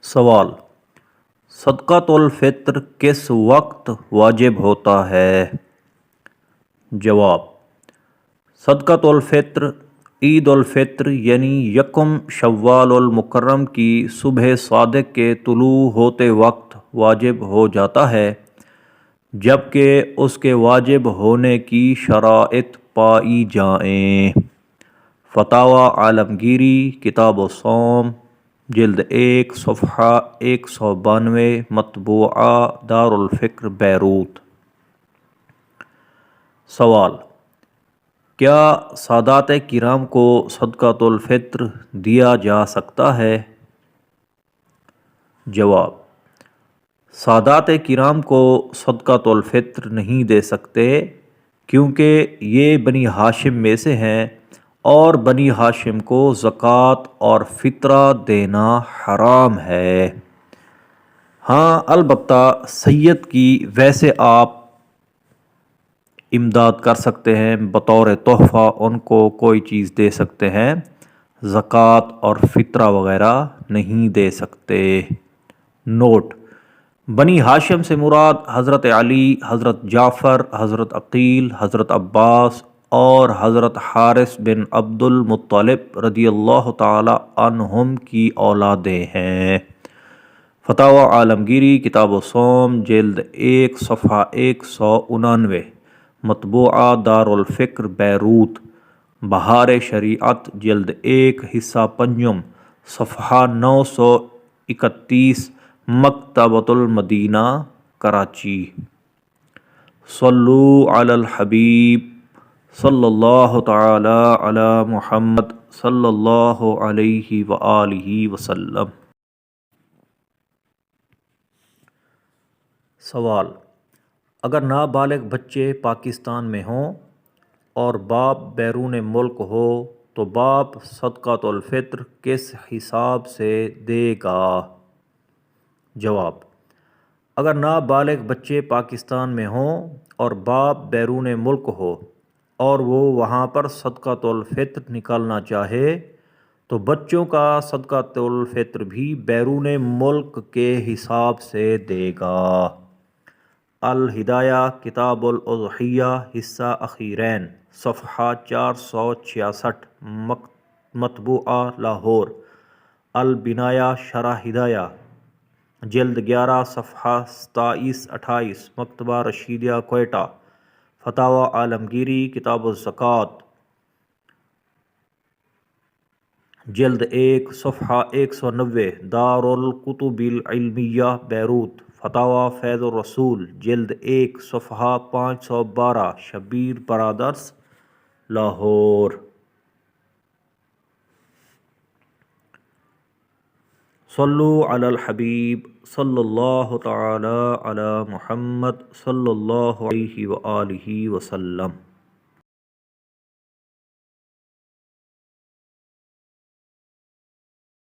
سوال: صدقۃ الفطر کس وقت واجب ہوتا ہے؟ جواب: صدقۃ الفطر عید الفطر یعنی یکم شوال المکرم کی صبح صادق کے طلوع ہوتے وقت واجب ہو جاتا ہے، جبکہ اس کے واجب ہونے کی شرائط پائی جائیں۔ فتاوی عالمگیری کتاب الصوم جلد 1 صفحہ 192 مطبوعہ دارالفکر بیروت۔ سوال: کیا سادات کرام کو صدقۃ الفطر دیا جا سکتا ہے؟ جواب: سادات کرام کو صدقۃ الفطر نہیں دے سکتے، کیونکہ یہ بنی ہاشم میں سے ہیں اور بنی ہاشم کو زکوٰۃ اور فطرہ دینا حرام ہے۔ ہاں البتہ سید کی ویسے آپ امداد کر سکتے ہیں، بطور تحفہ ان کو کوئی چیز دے سکتے ہیں، زکوٰۃ اور فطرہ وغیرہ نہیں دے سکتے۔ نوٹ: بنی ہاشم سے مراد حضرت علی، حضرت جعفر، حضرت عقیل، حضرت عباس اور حضرت حارث بن عبد المطلب رضی اللہ تعالی عنہم کی اولادیں ہیں۔ فتاوی عالمگیری کتاب الصوم جلد 1 صفحہ 199 مطبوعہ دارالفکر بیروت۔ بہار شریعت جلد 1 حصہ پنجم صفحہ 931 مکتبۃ المدینہ کراچی۔ صلو علی الحبیب صلی اللہ تعالی علی محمد صلی اللہ علیہ وآلہ وسلم۔ سوال: اگر نابالغ بچے پاکستان میں ہوں اور باپ بیرون ملک ہو تو باپ صدقۃ الفطر کس حساب سے دے گا؟ جواب: اگر نابالغ بچے پاکستان میں ہوں اور باپ بیرون ملک ہو اور وہ وہاں پر صدقۃ الفطر نکالنا چاہے تو بچوں کا صدقۃ الفطر بھی بیرون ملک کے حساب سے دے گا۔ الہدایہ کتاب الاضحیہ حصہ اخیرین صفحہ 466 مطبوعہ لاہور۔ البنایہ شرح ہدایہ جلد 11 صفحہ 27-28 مکتبہ رشیدیہ کوئٹہ۔ فتاوی عالمگیری کتاب الزکوٰۃ جلد 1 صفحہ 190 دارالکتب العلمیہ بیروت۔ فتاوی فیض الرسول جلد 1 صفحہ 512 شبیر برادرز لاہور۔ صلو علی الحبیب صلی اللہ تعالی علی محمد صلی اللہ علیہ وآلہ وسلم۔